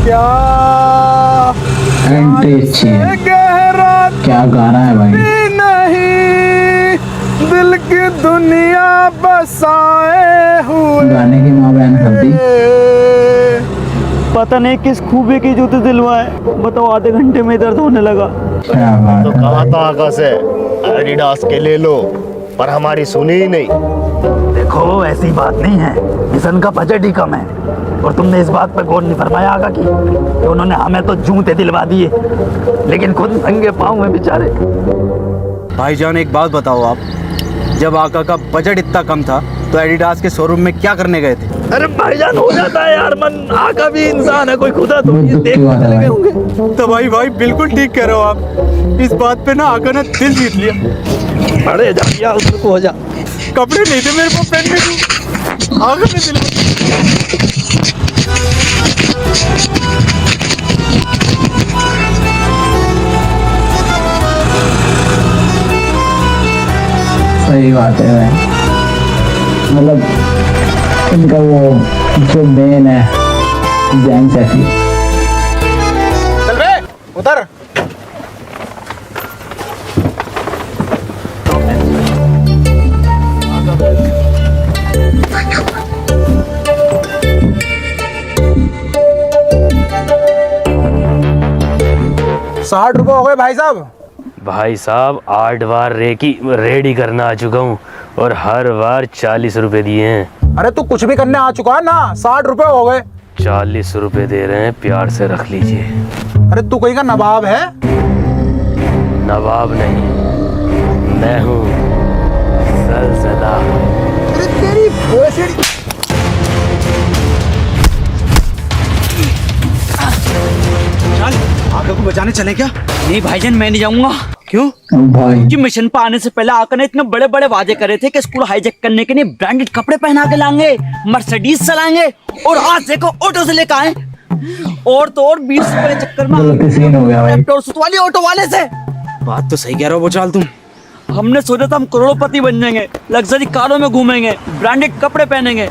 क्या एंट्री अच्छी है। गहरा क्या गाना है भाई। नहीं दिल की दुनिया बसाए हुए। गाने की माँ बहन सर्दी। पता नहीं किस खूबी की जूते दिलवाए, बताओ आधे घंटे में दर्द होने लगा। क्या बात तो है। कहा था आका से एडिडास के ले लो, पर हमारी सुनी ही नहीं। देखो ऐसी बात नहीं है, मिशन का बजट ही कम है और तुमने इस बात पर गौर नहीं फरमाया आगा की कि उन्होंने हमें तो जूते दिलवा दिए लेकिन खुद नंगे पाँव में बेचारे। भाईजान एक बात बताओ आप, जब आका का बजट इतना कम था तो एडिडास के शोरूम में क्या करने गए थे? अरे भाईजान हो जाता है यार मन, आका भी इंसान है, कोई खुदा तो बहुत ये दुख देख की बात है चले गए भाई। होंगे। तो भाई बिल्कुल ठीक कह रहे हो आप। इस बात पे ना आका ने दिल जीत लिया। अरे जा यार उसको हो जा। कपड़े नहीं थे मेरे को पहनने को, आका ने दिल। सही बात है भाई। मतलब इनका वो जो मेन है जैन सैफी। चल बे उतर। ₹60 हो गए भाई साहब। भाई साहब 8 बार रेडी करना आ चुका हूँ और हर बार 40 रुपए दिए हैं। अरे तू कुछ भी करने आ चुका है ना, ₹60 हो गए। 40 रुपए दे रहे हैं, प्यार से रख लीजिए। अरे तू कहीं का नवाब है? नवाब नहीं, मैं हूँ ज़लज़ला। अरे तेरी भोसड़ी। आका को बचाने चले क्या? नहीं भाईजान मैं नहीं जाऊंगा। क्यों? भाई कि मिशन पर आने से पहले आका ने इतने बड़े बड़े वादे करे थे कि स्कूल हाईजैक करने के लिए ब्रांडेड कपड़े पहना के लाएंगे, मर्सिडीज चलाएंगे और आज देखो ऑटो से लेकर आए। और तो और 20 रुपए के चक्कर में गलती सीन हो गया भाई। और सुतवाली ऑटो वाले से बात तो सही कह रहे हो बोचाल तुम। हमने सोचा था हम करोड़पति बन जाएंगे, लग्जरी कारों में घूमेंगे, ब्रांडेड कपड़े पहनेंगे,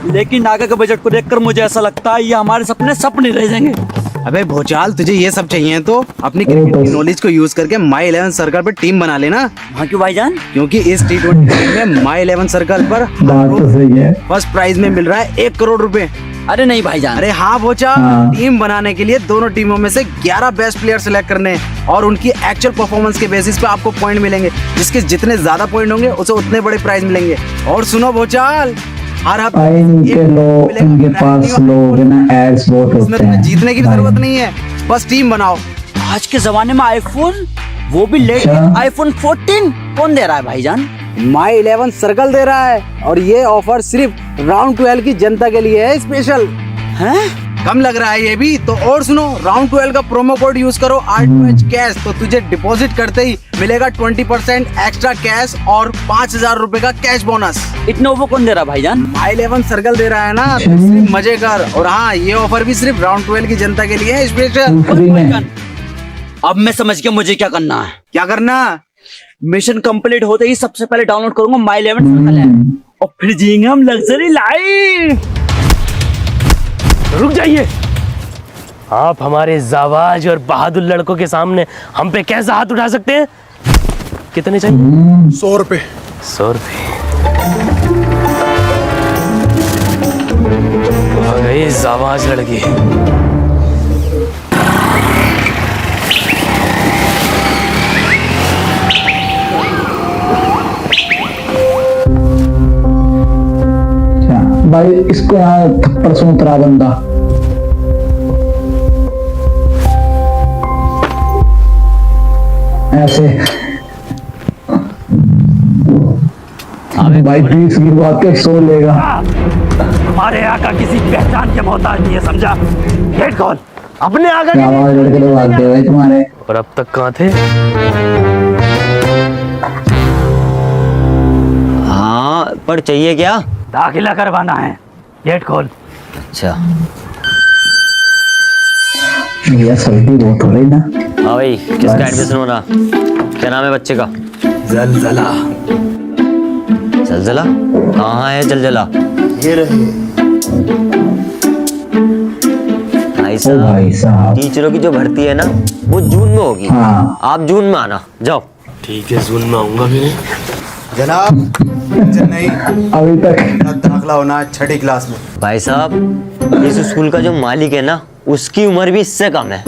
लेकिन आगे के बजट को देखकर मुझे ऐसा लगता है ये हमारे सपने रह जाएंगे। अबे भोचाल तुझे ये सब चाहिए तो अपनी क्रिकेट की नॉलेज को यूज करके माई 11 सर्कल पर टीम बना लेना। हाँ क्यों भाईजान? क्योंकि इस T20 में माई 11 सर्कल पर बात तो सही है। फर्स्ट प्राइज में मिल रहा है 1 करोड़ रुपए। अरे नहीं भाईजान। अरे हाँ भोचा, हाँ। टीम बनाने के लिए दोनों टीमों में से 11 बेस्ट प्लेयर सिलेक्ट करने हैं और उनकी एक्चुअल परफॉर्मेंस के बेसिस पे आपको पॉइंट मिलेंगे, जिसके जितने ज्यादा पॉइंट होंगे उसे उतने बड़े प्राइज मिलेंगे। और सुनो भोचाल, हर हफ्ते इनके लोग, इनके पास लोग ना एड्स बहुत इसमें होते तुम्हें हैं। जीतने की भी जरूरत नहीं है, बस टीम बनाओ। आज के जमाने में आईफोन, वो भी लेटेस्ट अच्छा। आईफोन 14 कौन दे रहा है भाईजान? माई 11 सर्कल दे रहा है और ये ऑफर सिर्फ राउंड 12 की जनता के लिए है स्पेशल। हैं? कम लग रहा है ये भी तो। और सुनो, राउंड 12 का प्रोमो कोड यूज करो R2H कैश, तो तुझे डिपॉजिट करते ही मिलेगा 20% एक्स्ट्रा कैश और 5,000 रुपए का कैश बोनस। इतना वो कौन दे रहा है भाईजान? माई 11 सर्कल दे रहा है ना, तो सिर्फ मजे कर। और हाँ, ये ऑफर भी सिर्फ राउंड 12 की जनता के लिए है स्पेशल। फ्री में। अब मैं समझ गया मुझे क्या करना है। क्या करना? मिशन कंप्लीट होते ही सबसे पहले डाउनलोड करूंगा माई 11 सर्कल ऐप और फिर जिएंगे हम लग्जरी लाइफ। रुक जाइए, आप हमारे जाबाज और बहादुर लड़कों के सामने हम पे कैसा हाथ उठा सकते हैं? कितने चाहिए? ₹100। 100 रुपये। आ गई जाबाज लड़की। भाई इसको यहाँ थप्पड़ से उतरा बंदा। ऐसे भाई 20 की बात के 100 लेगा। हमारे आका किसी पहचान के मोहताज नहीं है, समझा? गेट खोल। अपने आगे क्या आवाज लड़के लोग आते भाई तुम्हारे। और अब तक कहाँ थे? हाँ पर चाहिए क्या? दाखिला करवाना है, गेट खोल। अच्छा भैया सर्दी बहुत हो रही ना। हाँ भाई, किसका एडमिशन हो रहा? क्या नाम है बच्चे का? जलजला। जलजला? कहाँ है जलजला? ये रहे। भाई ओ भाई साहब। टीचरों की जो भर्ती है ना वो जून में होगी। हाँ। आप जून में आना, जाओ। ठीक है, जून में आऊंगा फिर। जनाब चेन्नई अभी तक दाखला होना है 6ठी क्लास में। भाई साहब इस स्कूल का जो मालिक है ना उसकी उम्र भी इससे कम है।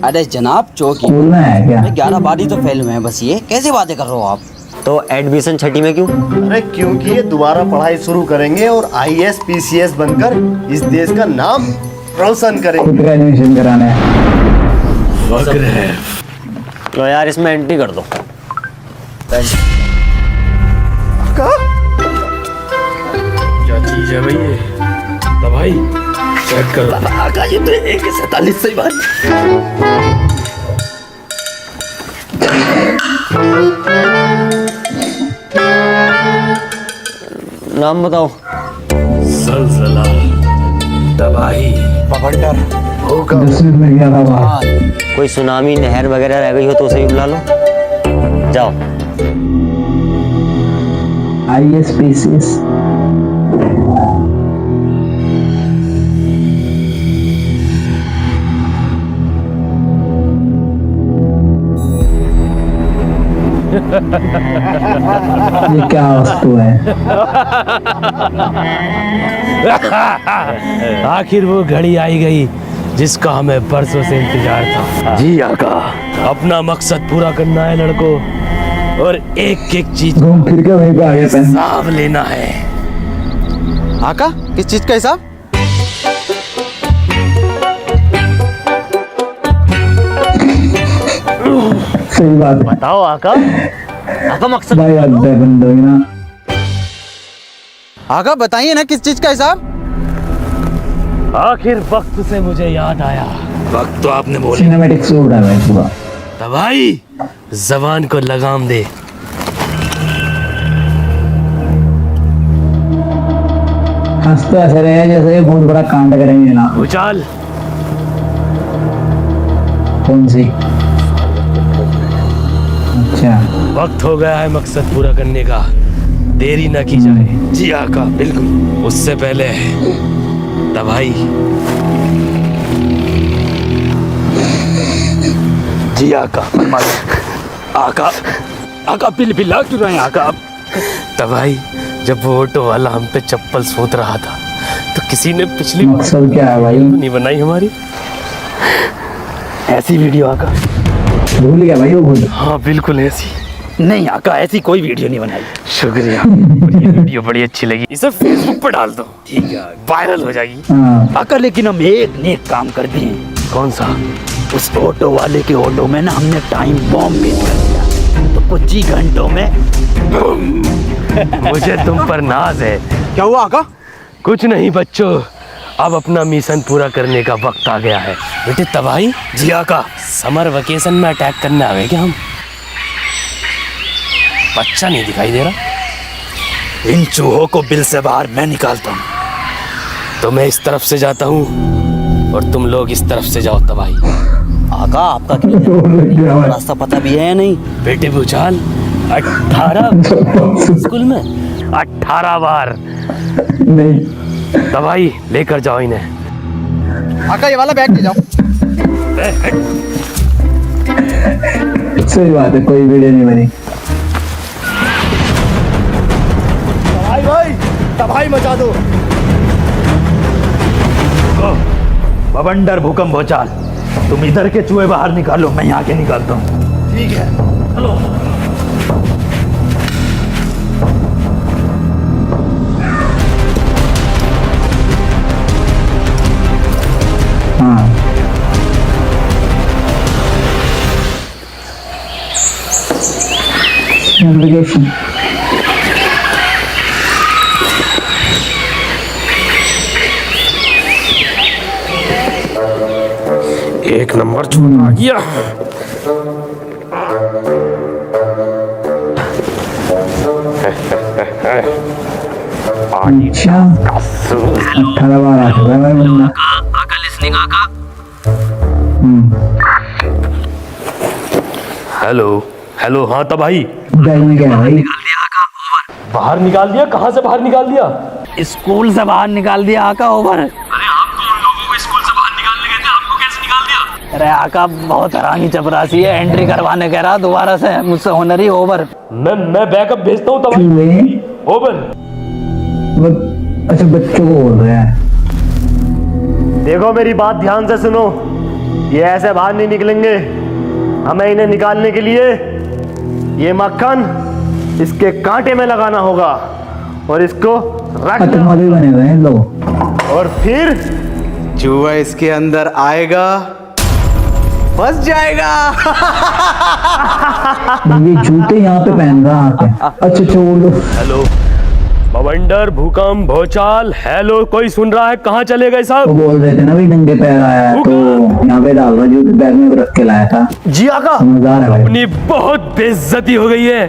अरे जनाब चौकी स्कूल में है क्या? 11 बार तो फेल हुए हैं बस, ये कैसे बातें कर रहे हो आप? तो एडमिशन 6ठी में क्यों? अरे क्योंकि ये दोबारा पढ़ाई शुरू करेंगे और IAS PCS बनकर इस देश का नाम रोशन करेंगे। खुद का एडमिशन कराना है। तो यार इसमें एंट्री कर दो। क्या चीज है भाई ये? भाई चेक कर ला। ये तो 147 सही बात। नाम बताओ। जलजला, तबाही, बवंडर। 10वीं में गया था बाहर। कोई सुनामी नहर वगैरह रह गई हो तो उसे भी बुला लो, जाओ। IAS PCS ये क्या वस्तु है? आखिर वो घड़ी आई गई जिसका हमें बरसों से इंतजार था। जी आका, अपना मकसद पूरा करना है लड़कों, और एक एक चीज घूम फिर के वहीं पे आ गया पेन। हिसाब लेना है। आका किस चीज का हिसाब? सही बात है बताओ आका, आका मकसद भाई। अड्डे बंद हो ना। आका बताइए ना किस चीज का हिसाब? आखिर वक्त से मुझे याद आया। वक्त तो आपने बोला सिनेमैटिक शूट है भाई पूरा। तबाही, जबान को लगाम दे। हंस तो ऐसे रहे जैसे बहुत बड़ा कांड करेंगे ना। भूचाल, कौन सी? अच्छा वक्त हो गया है मकसद पूरा करने का, देरी न की जाए। जी आका बिल्कुल। उससे पहले तबाही। जी आका। आका, आका पिला क्यों रहे हैं आका? तबाही, जब वो ऑटो वाला हम पे चप्पल सोच रहा था तो किसी ने पिछली मकसद क्या है भाई? नहीं बनाई हमारी ऐसी वीडियो आका। भूल गया भाई वो खुद। हाँ बिल्कुल ऐसी। नहीं आका ऐसी कोई वीडियो नहीं बनाई। शुक्रिया, ये वीडियो बड़ी अच्छी लगी। इसे फेसबुक पर डाल दो, ठीक है, वायरल हो जाएगी। हाँ आका लेकिन हम एक नेक काम कर दिए। कौन सा? उस ऑटो वाले के ऑटो में ना हमने टाइम बॉम्ब फिट कर दिया, तो कुछ ही घंटों में मुझे तुम पर नाज है। क्या हुआ आका? कुछ नहीं बच्चों, अब अपना मिशन पूरा करने का वक्त आ गया है। बेटे तबाही। जी आका। समर वेकेशन में अटैक करने आए क्या हम? बच्चा नहीं दिखाई दे रहा। इन चूहों को बिल से बाहर मैं निकालता हूँ। तो मैं इस तरफ से जाता हूँ और तुम लोग इस तरफ से जाओ। तबाही। आका आपका रास्ता पता भी है या नहीं? बेटे भूचाल, 18 स्कूल में 18 बार। नहीं तबाही, लेकर जाओ इन्हें। आका ये वाला बैग ले जाओ। सही बात है, कोई वीडियो नहीं बनी। भाई तबाही मचा दो। बवंडर भूकंप भूचाल, तुम इधर के चूहे बाहर निकालो, मैं यहाँ के निकालता हूँ। ठीक है। हेलो। हाँ नेविगेशन। एक नंबर छोटा आ गया। अच्छा 18 बार आ चुका है भाई बंदा। Hello hello. हाँ तबाही, बैग में क्या है भाई? बाहर निकाल दिया। कहाँ से बाहर निकाल दिया? स्कूल से बाहर निकाल दिया आका। ओवर। अरे आका बहुत हरामी चपरासी है, एंट्री करवाने कह रहा दोबारा से, मुझसे हुनर ही ओवर। मैं बैकअप भेजता हूँ तबाही। ओवर। अच्छा बच्चों को बोल रहे हैं। देखो मेरी बात ध्यान से सुनो, ये ऐसे बाहर नहीं निकलेंगे। हमें इन्हें निकालने के लिए ये मक्खन इसके कांटे में लगाना होगा और इसको रख आतंकवादी बने हुए हैं लोग। और फिर चूहा इसके अंदर आएगा, फंस जाएगा। ये जूते यहाँ पे पहन रहा है। अच्छा छोड़ो। हेलो बवंडर, भूकंप, भूचाल, हेलो कोई सुन रहा है? कहाँ चले गए वो साहब? बोल रहे थे ना भी नंगे पैर आया है, तो यहाँ पे डाल रहा, जूते बैग में रख के लाया था। जी आका। समझदार है भाई। अपनी बहुत बेइज्जती हो गई है।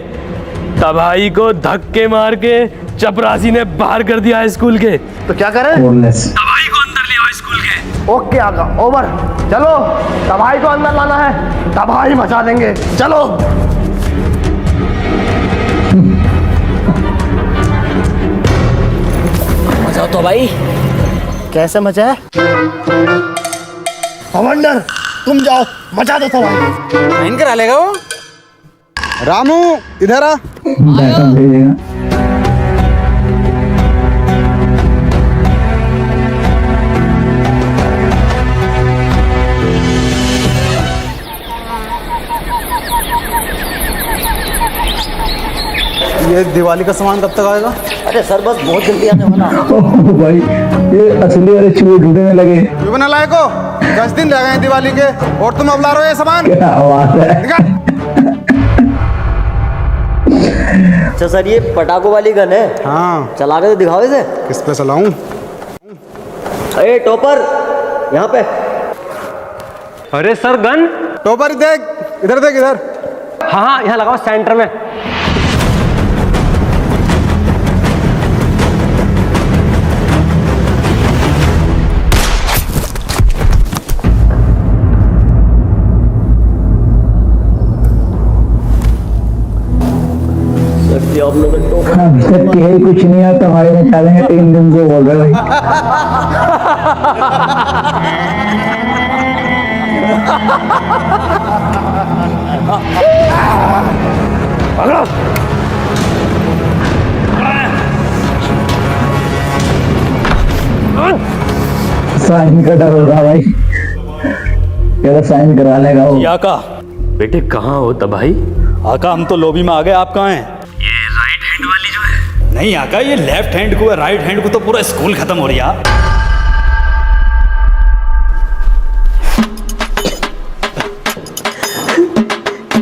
तबाही को धक्के मार के चपरासी ने बाहर कर दिया स्कूल के। तो क्या करें? Boneless। तबाही को अंदर ले आओ स्कूल के। ओके आका, ओवर। चलो तबाही को अंदर लाना है, तबाही मचा देंगे। चलो। मजा तो भाई। कैसे मचा है? कमांडर तुम जाओ, मचा दो तबाही। साइन करा लेगा वो। रामू इधर आ। बैकअप भेजेगा। ये दिवाली का सामान कब तक आएगा? अरे सर बस बहुत जल्दी आने वाला। ओह भाई ये असली वाले चूहे ढूंढने लगे। क्यों बना लाए को? 10 दिन रह गए दिवाली के और तुम अब ला रहे हो ये सामान? क्या आवाज है। निकाल। अच्छा सर, ये पटाखों वाली गन है, हाँ, चला के तो दिखाओ इसे। किस पे चलाऊं? अरे टॉपर, यहाँ पे। अरे सर गन। टोपर देख इधर, इधर। हाँ यहाँ लगाओ सेंटर में। अभी तक कहे कुछ नहीं आता, हमारे में चलेंगे 3 दिन से बोल रहे भाई। साइन का डर हो रहा भाई, क्या साइन करा लेगा वो। आका, बेटे कहाँ हो तबाही? आका हम तो लॉबी में आ गए, आप कहाँ हैं? ये राइट हैंड वाली जो है। नहीं आका, ये लेफ्ट हैंड को है, राइट हैंड को तो पूरा स्कूल खत्म हो रहा।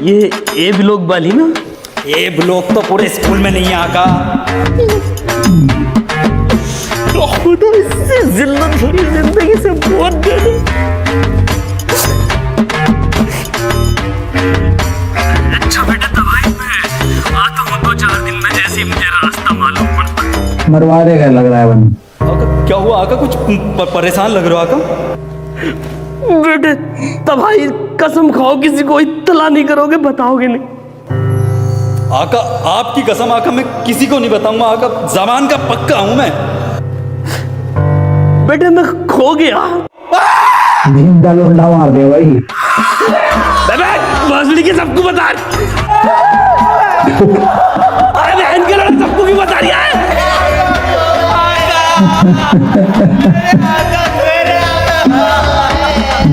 ये ए ब्लॉक वाली ना? ये ब्लॉक तो पूरे स्कूल में नहीं है आका। तो इससे जिल्लत भरी जिंदगी से बहुत डरे। अच्छा बेटा तबाही में आता हूँ 2-4 दिन में, जैसे मुझे रास्ता मालूम पड़ता। मरवा देगा लग रहा है बन। आका क्या हुआ आका? कुछ परेशान लग रहे हो आका? बेटे तबाही कसम खाओ, किसी को इत्तला नहीं करोगे, बताओगे नहीं। आका आपकी कसम आका, मैं किसी को नहीं बताऊंगा आका, जबान का पक्का हूं मैं। बेटे मैं खो गया। जिंदा लोंडा मार दे भाई। भोसड़ी के सबको बता। अरे बहन के लड़के सबको क्यों बता रही है?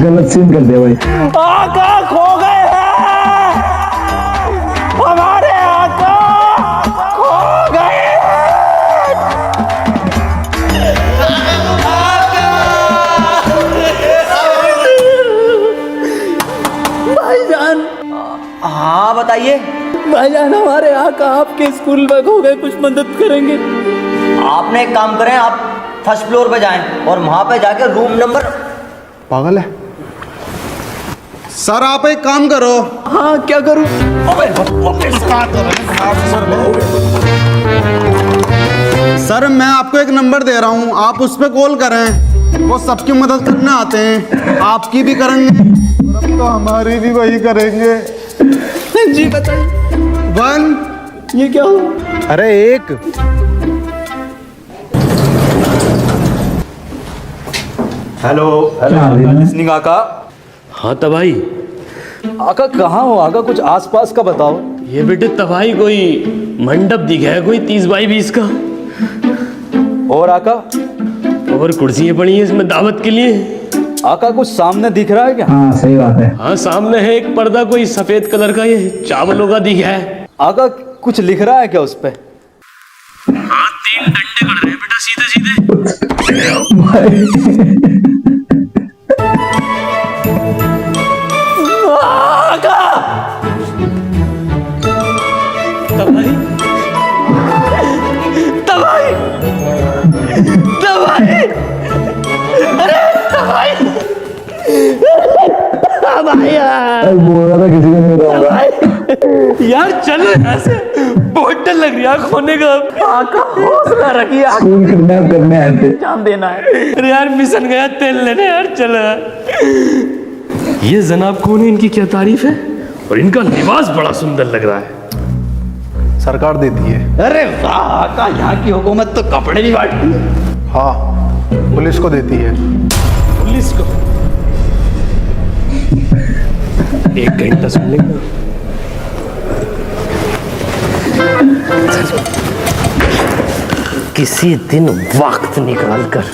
गलत सीन कर दे भाई। आका खो गए हैं, हमारे आका खो गए भाईजान। हाँ बताइए। भाईजान हमारे आका आपके स्कूल में खो गए, कुछ मदद करेंगे? आपने एक काम करें, आप फर्स्ट फ्लोर पे जाएं और वहां पे जाके रूम नंबर। पागल है सर, आप एक काम करो। हाँ क्या करूं? सर मैं आपको एक नंबर दे रहा हूँ, आप उस पर कॉल करें, वो सबकी मदद करने आते हैं, आपकी भी करेंगे और अब तो हमारी भी वही करेंगे। जी बताइए। 1। ये क्या हो? अरे 1। हेलो क्या हाल है? लिसनिंग आका। हाँ तबाही, आका कहाँ हो आका, कुछ आसपास का बताओ। ये बेटे तबाही कोई मंडप दिखा है कोई 30 बाई 20 का, और आका? और कुर्सियां पड़ी हैं इसमें दावत के लिए। आका कुछ सामने दिख रहा है क्या? हाँ सही बात है। हाँ सामने है एक पर्दा कोई सफेद कलर का, ये चावलों का दिखा है। आका कुछ लिख रहा है क्या उस पे? हाँ 3 डंडे कर रहे हैं बेटा सीधे सीधे। तबाही, तबाही, तबाही, अरे तबाही, तबाही यार, बोल रहा था किसी को नहीं बताऊंगा। यार चलो यहाँ से, बहुत डर लग रही है खोने का। आका हौसला रखिए, स्कूल किडनैप करने आए थे। जान देना है। अरे यार मिशन गया तेल लेने यार, चलो यार। ये जनाब कौन है, इनकी क्या तारीफ है, और इनका लिबास बड़ा सुंदर लग रहा है। सरकार देती है। अरे वाह आका, यहाँ की हुकूमत तो कपड़े भी बांटती है। हाँ पुलिस को देती है। पुलिस को 1 घंटा सुन लेंगे। किसी दिन वक्त निकाल कर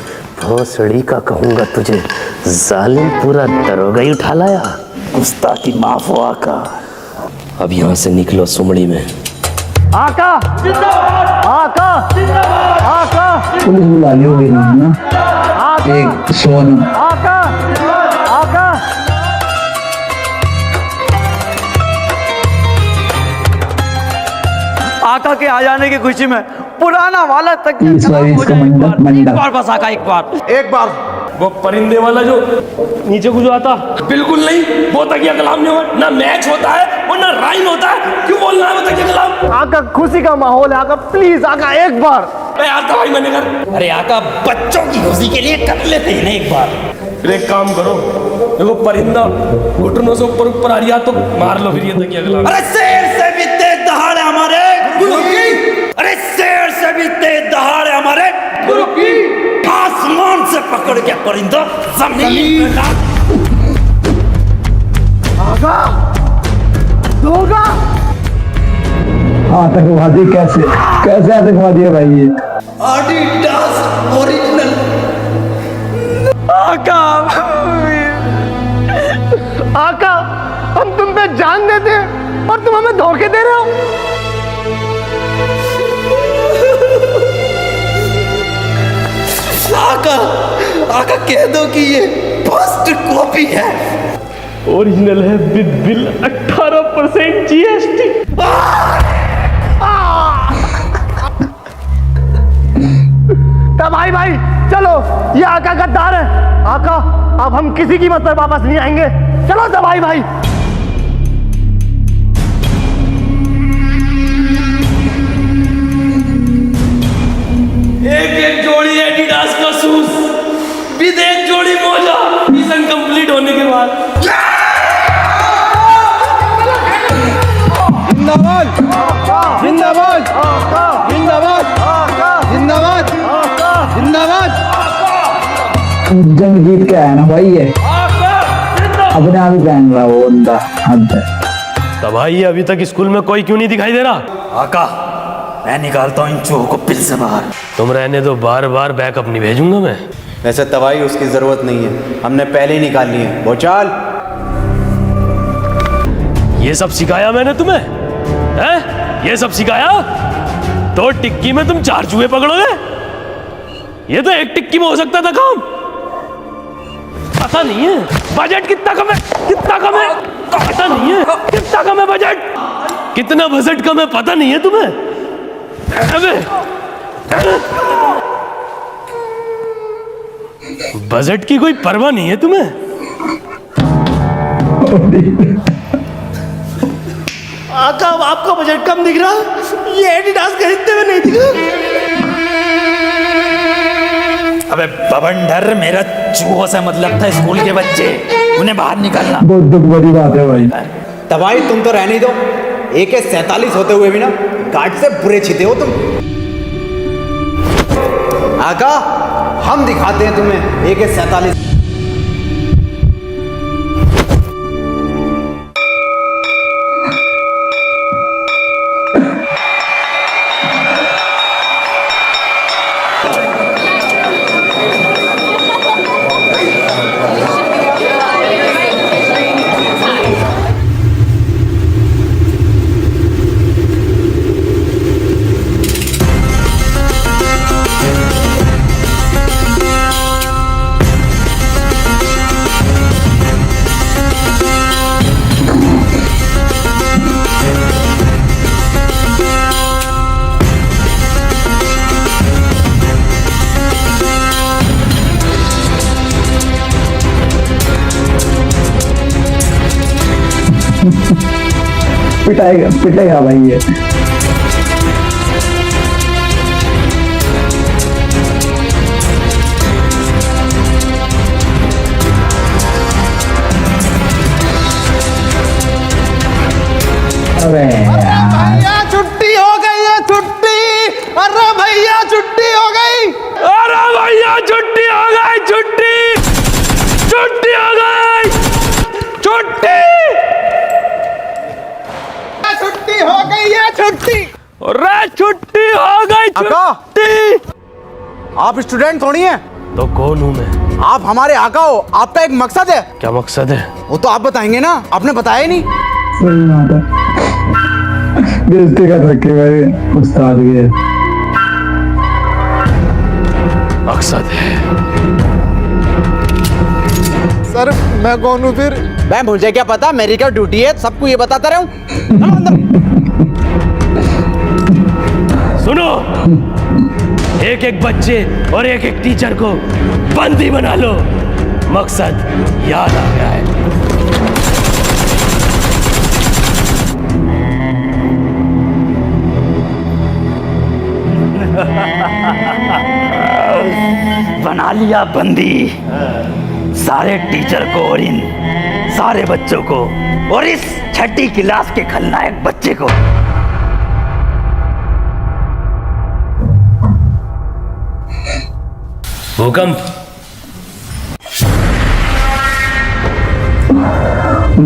भोसड़ी का कहूंगा तुझे, जालिम पूरा दरोगा ही उठा लाया। गुस्ताखी माफ हो आका। अब यहाँ से निकलो सुमड़ी में। आका, आका, आका, पुलिस बुला ली होगी नाम ना, एक सोनम। आका, आका। आका के आ जाने की खुशी में पुराना वाला तक इस बार इसका मंडप एक बार बस आका, एक बार। एक बार वो परिंदे वाला जो नीचे को जो आता, बिल्कुल नहीं, वो तकिया कलाम नहीं होगा, ना मैच होता है और ना राइम होता है। क्यों बोल रहा है वो तकिया कलाम? आका खुशी का माहौल है आका, प्लीज आका एक बार। अरे यार दवाई मैंने कर। अरे आका बच्चों की खुशी के लिए कर लेते हैं ना एक बार। फिर एक काम करो, देखो परिंदा घुटनों से ऊपर ऊपर आ रही है तो मार लो फिर ये तकिया कलाम। अरे शेर से भी तेज दहाड़ है हमारे गुरु की। अरे शेर से भी तेज दहाड़ है हमारे गुरु की। आसमान से पकड़ के परिंदा जमीन पे डाल। आका, दोगा। आतंकवादी कैसे कैसे आतंकवादी है भाई ये? Adidas original. आका आका, हम तुम पे जान देते हैं और तुम हमें धोखे दे रहे हो। आका, आका कह दो कि ये फर्स्ट कॉपी है। ओरिजिनल है विद बिल 18% GST। भाई भाई चलो, ये आका गद्दार है। आका अब हम किसी कीमत पर वापस नहीं आएंगे। चलो दवाई भाई। एक जोड़ी एडिडास का शूज विद एक जोड़ी मोजा, मिशन कंप्लीट होने के बाद। जिंदाबाद जिंदाबाद जिंदाबाद जिंदाबाद जिंदाबाद। जंग जीत के आया ना भाई ये, अपने आप ही पहन रहा वो बंदा। हद है। तब भाई अभी तक स्कूल में कोई क्यों नहीं दिखाई दे रहा? आका मैं निकालता हूँ इन चूहों को पिल से बाहर। तुम रहने दो, बार बार बैकअप नहीं भेजूंगा मैं। वैसे तबाही उसकी जरूरत नहीं है, हमने पहले ही निकाल ली है। भोचाल ये सब सिखाया मैंने तुम्हें, हैं? ये सब सिखाया? तो टिक्की में तुम 4 चूहे पकड़ोगे? ये तो 1 टिक्की में हो सकता था काम। पता नहीं है बजट कितना कम है, कितना कम है पता नहीं है, कितना कम है बजट, कितना बजट कम है पता नहीं है तुम्हें। अबे बजट की कोई परवाह नहीं है तुम्हें। आका अब आपका बजट कम दिख रहा, ये एडिडास खरीदते हुए नहीं दिख रहा। अबे बवंडर, मेरा चूहों से मतलब था स्कूल के बच्चे, उन्हें बाहर निकालना। बहुत दुख भरी बात है भाई। तबाही तुम तो रहने दो, AK-47 होते हुए भी ना गार्ड से बुरे छिते हो तुम। आका हम दिखाते हैं तुम्हें AK-47। पिटेगा भाई ये। अबे यार, भैया छुट्टी हो गई है, छुट्टी। अरे भैया छुट्टी हो गई। अरे भैया छुट्टी हो गई, छुट्टी छुट्टी हो गई, छुट्टी छुट्टी हो गई है, छुट्टी। अरे छुट्टी हो गई, आका। छुट्टी। आप स्टूडेंट थोड़ी हैं, तो कौन हूँ मैं? आप हमारे आका हो। आपका एक मकसद है, क्या मकसद है? वो तो आप बताएंगे ना, आपने बताया ही नहीं। सही बात है, बेइज्जती कर रखी भाई उस्ताद के। मकसद है सर मैं कौन हूँ फिर? मैं मुझे क्या पता, मेरी क्या ड्यूटी है, सबको ये बताता रहूं। सुनो, एक एक बच्चे और एक एक टीचर को बंदी बना लो। मकसद याद आ गया है। बना लिया बंदी सारे टीचर को और इन सारे बच्चों को और इस छठी क्लास के खलनायक बच्चे को। भूकंप।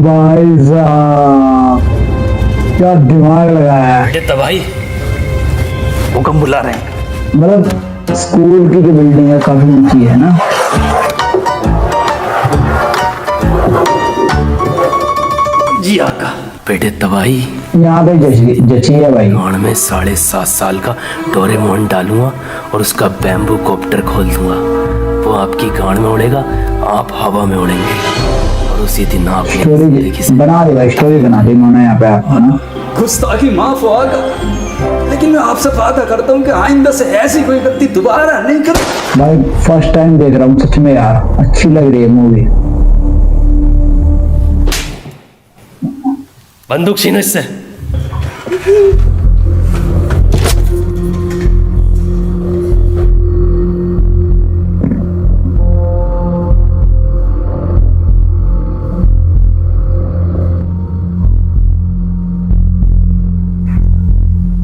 भाई साहब क्या दिमाग लगाया है। ये तबाही। हुक्म बुला रहे हैं। मतलब स्कूल की जो बिल्डिंग है काफी ऊंची है ना। जी आका। बेटे तबाही यहाँ पे जची है भाई। गाड़ में 7.5 साल का डोरेमोन डालूंगा और उसका बैम्बू कॉप्टर खोल दूंगा। वो आपकी गाड़ में उड़ेगा, आप हवा में उड़ेंगे और उसी दिन आप स्टोरी बना दी भाई, स्टोरी बना दी मैंने यहाँ पे आपको ना। गुस्ताखी माफ हो आका, लेकिन मैं आपसे वादा करता हूँ कि आइंदा से ऐसी कोई गलती दोबारा नहीं कर। भाई फर्स्ट टाइम देख रहा हूँ सच में यार, अच्छी लग रही है मूवी। बंदूक छीनो इससे।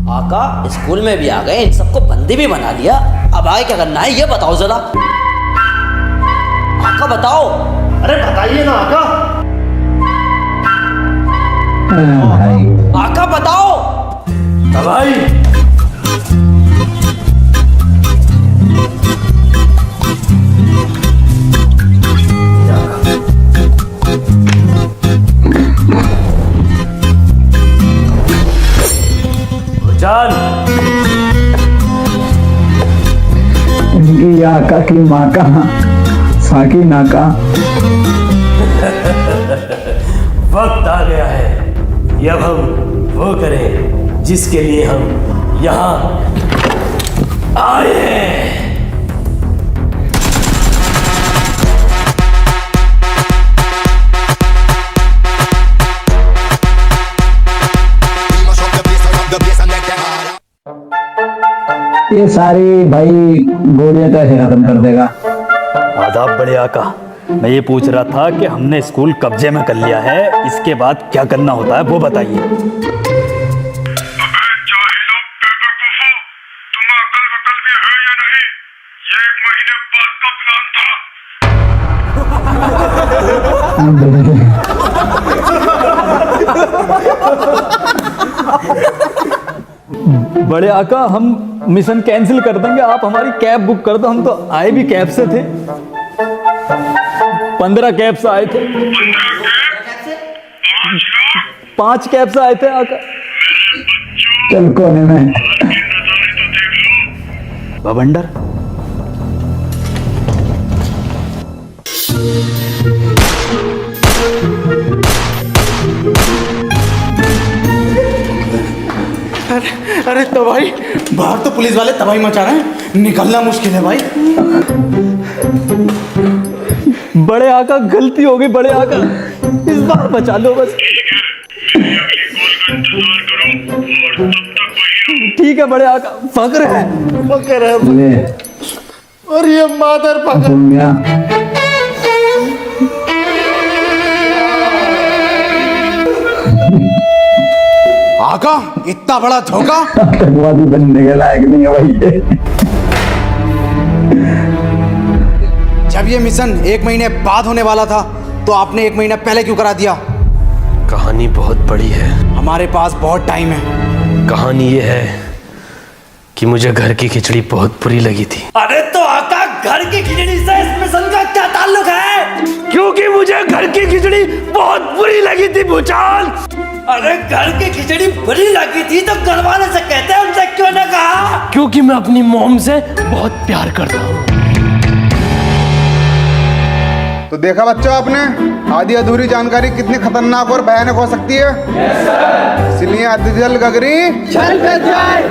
आका स्कूल में भी आ गए, इन सबको बंदी भी बना लिया, अब आगे क्या करना है ये बताओ जरा। आका बताओ। अरे बताइए ना आका। भाई आका बताओ। तबाही। जान इनकी आका की माँ का साकी नाका। वक्त आ गया है कि अब हम वो करें जिसके लिए हम यहाँ आए हैं। ये सारी भाई गोलियां तो ऐसे खत्म कर देगा। आदाब बड़े आका। मैं ये पूछ रहा था कि हमने स्कूल कब्जे में कर लिया है, इसके बाद क्या करना होता है वो बताइए। बड़े आका हम मिशन कैंसिल कर देंगे, आप हमारी कैब बुक कर दो। हम तो आए भी कैब से थे, 15 कैब से आए थे। 5 कैब से आए थे आका। चल कोने में बवंडर। अरे तबाही, बाहर तो पुलिस वाले तबाही मचा रहे हैं, निकलना मुश्किल है भाई। बड़े आका गलती हो गई, बड़े आका इस बार बचा लो बस। ठीक है बड़े आका, फक्र है। ले और ये मादर पकड़ सुन गया। आका, इतना बड़ा धोखा। आतंकवादी बनने के लायक नहीं है भाई ये। जब ये मिशन 1 महीने बाद होने वाला था तो आपने 1 महीना पहले क्यों करा दिया? कहानी बहुत बड़ी है। हमारे पास बहुत टाइम है। कहानी ये है कि मुझे घर की खिचड़ी बहुत बुरी लगी थी। अरे तो आका, घर की खिचड़ी से इस मिशन का क्या ताल्लुक है? क्योंकि मुझे घर की खिचड़ी बहुत बुरी लगी थी भूचाल। अरे घर की खिचड़ी बुरी लगी थी तो घर वाले से कहते हैं, उनसे क्यों ना कहा? क्योंकि मैं अपनी मॉम से बहुत प्यार करता हूँ। तो देखा बच्चों आपने, आधी अधूरी जानकारी कितनी खतरनाक और भयानक हो सकती है। इसलिए अधजल गगरी चल पे जाए।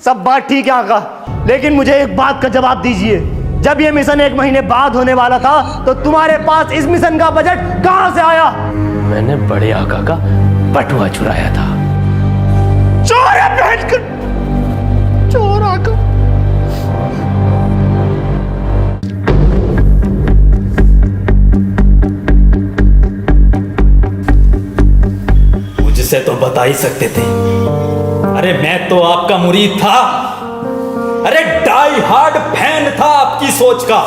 सब बात ठीक है आका, लेकिन मुझे एक बात का जवाब दीजिए। जब ये मिशन 1 महीने बाद होने वाला था तो तुम्हारे पास इस मिशन का बजट कहां से आया? मैंने बड़े आका का बटुआ चुराया था। चोर है भयंकर, चोर आका। मुझसे तो बता ही सकते थे। अरे मैं तो आपका मुरीद था। अरे डाई हार्ड फैन था आपकी सोच का।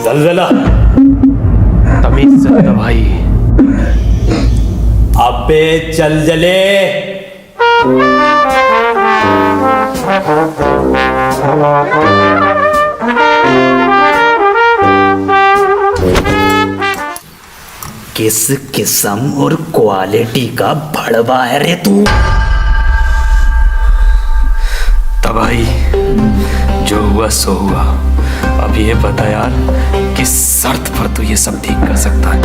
जलजला तमीज से बता भाई। अबे जलजले, किस किस्म और क्वालिटी का भड़वा है रे तू? तबाही जो हुआ सो हुआ। अब ये बता यार, किस शर्त पर तू ये सब ठीक कर सकता है?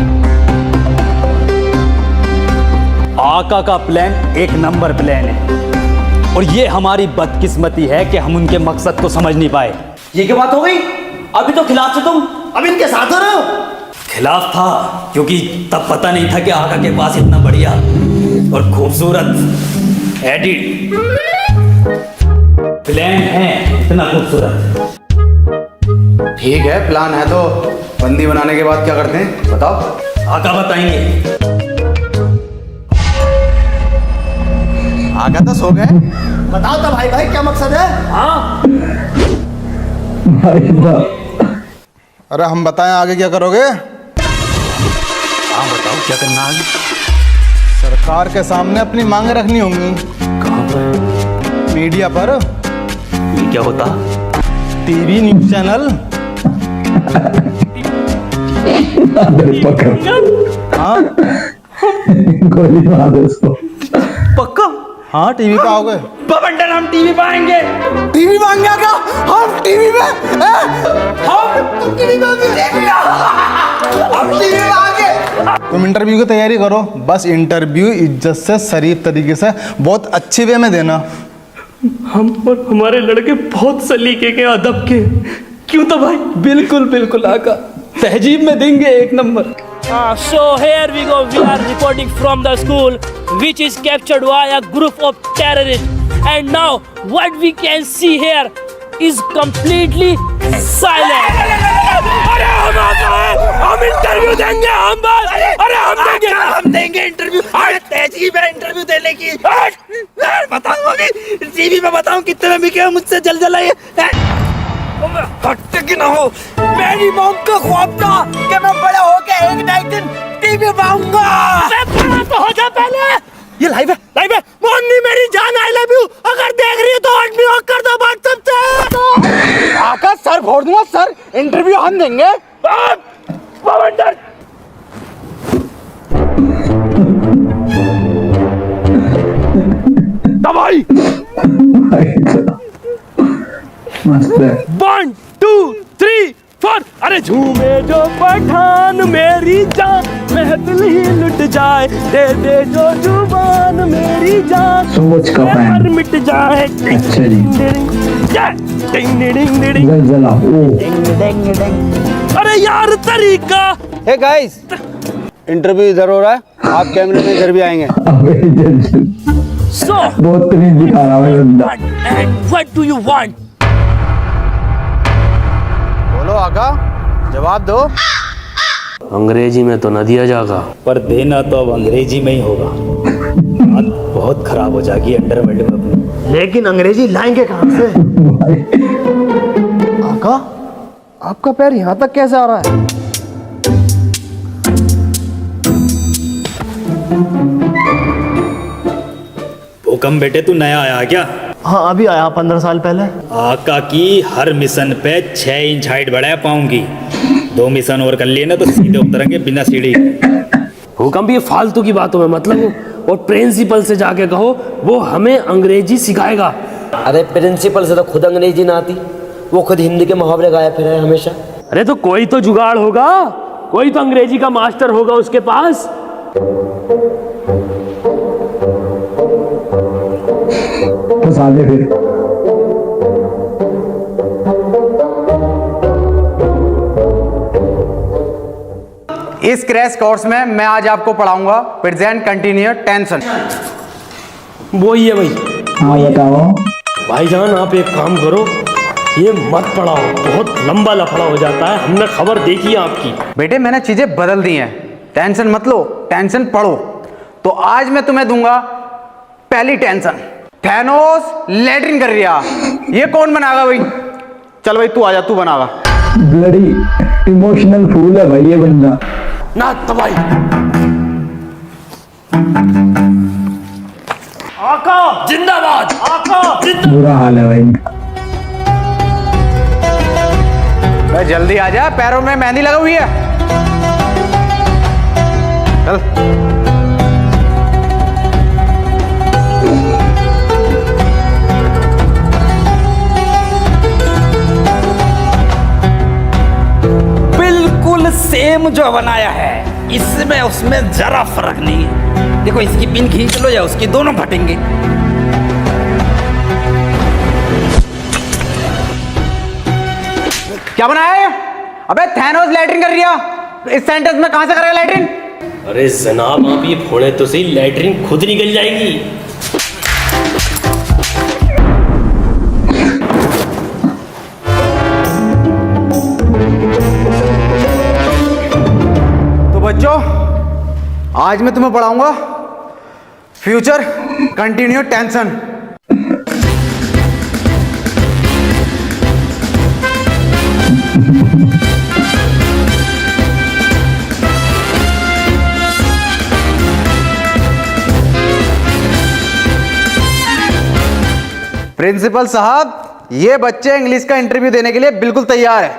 आका का प्लान 1 नंबर प्लान है और ये हमारी बदकिस्मती है कि हम उनके मकसद को समझ नहीं पाए। ये क्या बात हो गई? अभी तो खिलाफ थे तुम, अब इनके साथ हो रहे हो? खिलाफ था क्योंकि तब पता नहीं था कि आका के पास इतना बढ़िया और खूबसूरत एडिट प्लान है, इतना खूबसूरत। ठीक है, प्लान है तो बंदी बनाने के बाद क्या करते हैं बताओ? आका बताएंगे। आका तो सो गए। बताओ तो भाई क्या मकसद है? हाँ, भाई साहब, अरे हम बताएं आगे क्या करोगे? हाँ बताओ क्या करना है? सरकार के सामने अपनी मांगे रखनी होंगी। कहाँ पर? मीडिया पर, ये क्या होता? TV news channel. अरे पकड़, हाँ गोली मार दो उसको। पक्का? हाँ, टीवी पे आओगे? बवंडर, हम टीवी पे आएंगे। टीवी मांग गया क्या? हम टीवी में हम टीवी में तुम इंटरव्यू की तैयारी करो, बस इंटरव्यू इज्जत से, शरीफ तरीके से, बहुत अच्छी वे में देना। हम और हमारे लड़के बहुत सलीके के, अदब के। क्यों तो भाई? बिल्कुल बिल्कुल आका, तहजीब में देंगे 1 number. So here we go. We are reporting from the school, which is captured by a group of terrorists. And now, what we can see here is completely silent. अरे हम इंटरव्यू देंगे, हम बस। अरे हम देंगे इंटरव्यू। अरे तेजी में इंटरव्यू देने की बताऊंगा कि टीवी में बताऊं कितने में बिके मुझसे जलजला ये। कि ना हो, मेरी मॉम का ख्वाब था कि मैं बड़ा होके एक ना एक दिन टीवी पे आऊंगा। तो हो जा पहले। ये लाइव है। मोनी मेरी जान, आई लव यू। अगर देख रही हो तो आदमी ऑफ कर दो व्हाट्सएप से। आका सर फोड़ दूंगा सर, इंटरव्यू हम देंगे। बवंडर, तबाही। मस्त है। 1 2 3 4। अरे झूमे जो पठान मेरी जान, महफिल ही लुट जाए, दे दे जो जुबान मेरी जान, सोच का फैन। पर मिट जाए। अच्छा जी। डिंग डिंग डिंग। जलजला। ओ अरे यार तरीका। हे गाइस, इंटरव्यू इधर हो रहा है। आप कैमरे में इधर भी आएंगे। अबे जल्दी, So, बहुत तमीज दिखा रहा है बंदा। and what do you want? बोलो आका, जवाब दो। अंग्रेजी में तो न दिया जाएगा। पर देना तो अब अंग्रेजी में ही होगा। बात बहुत खराब हो जाएगी अंडरवर्ल्ड में अपनी। लेकिन अंग्रेजी लाएंगे कहाँ से? आका, आपका पैर यहाँ तक कैसे आ रहा है? भूकंप बेटे तू नया आया क्या? हाँ, अभी आया 15 साल पहले। आका की हर मिशन पे 6 इंच हाइट बढ़ाया पाऊंगी। 2 मिशन और कर लिए ना तो सीधे उतरेंगे बिना सीढ़ी। भूकंप ये फालतू की बातों में मतलब, और प्रिंसिपल से जाके कहो वो हमें अंग्रेजी सिखाएगा। अरे प्रिंसिपल से तो खुद अंग्रेजी ना आती, वो खुद हिंदी के मुहावरे गाया फिर है हमेशा। अरे तो कोई तो जुगाड़ होगा, कोई तो अंग्रेजी का मास्टर होगा उसके पास। फंसा दे फिर। इस क्रैश कोर्स में मैं आज आपको पढ़ाऊंगा प्रेजेंट कंटिन्यूअस टेंशन। वो ही है भाई। हाँ बताओ। भाईजान आप एक काम करो, ये मत पढ़ाओ, बहुत लंबा लफड़ा हो जाता है। हमने खबर देखी है आपकी। बेटे मैंने चीजें बदल दी हैं, टेंशन मत लो, टेंशन पढ़ो। तो आज मैं तुम्हें दूंगा पहली टेंशन। थैनोस लैट्रिन कर रिया, ये कौन बनाएगा भाई? चल भाई तू आजा, तू बनावा। ब्लडी इमोशनल फूल है भाई ये बंदा। ना तबाही। आका जिंदाबाद, आका जिंदाबाद। बुरा हाल है भाई इनका। भाई जल्दी आजा, पैरों में मेहंदी लगा हुई है। चल। बिल्कुल सेम जो बनाया है, इसमें उसमें जरा फर्क नहीं है। देखो इसकी पिन खींच लो या उसकी, दोनों फटेंगे। क्या बनाया है? अबे थैनोस लैट्रिन कर रिया, इस सेंटेंस में कहां से करेगा लैट्रिन? अरे जनाब आप ये फोड़े तो सही, लैट्रिन खुद निकल जाएगी। तो बच्चों आज मैं तुम्हें पढ़ाऊंगा फ्यूचर कंटिन्यू टेंशन। प्रिंसिपल साहब, ये बच्चे इंग्लिश का इंटरव्यू देने के लिए बिल्कुल तैयार है।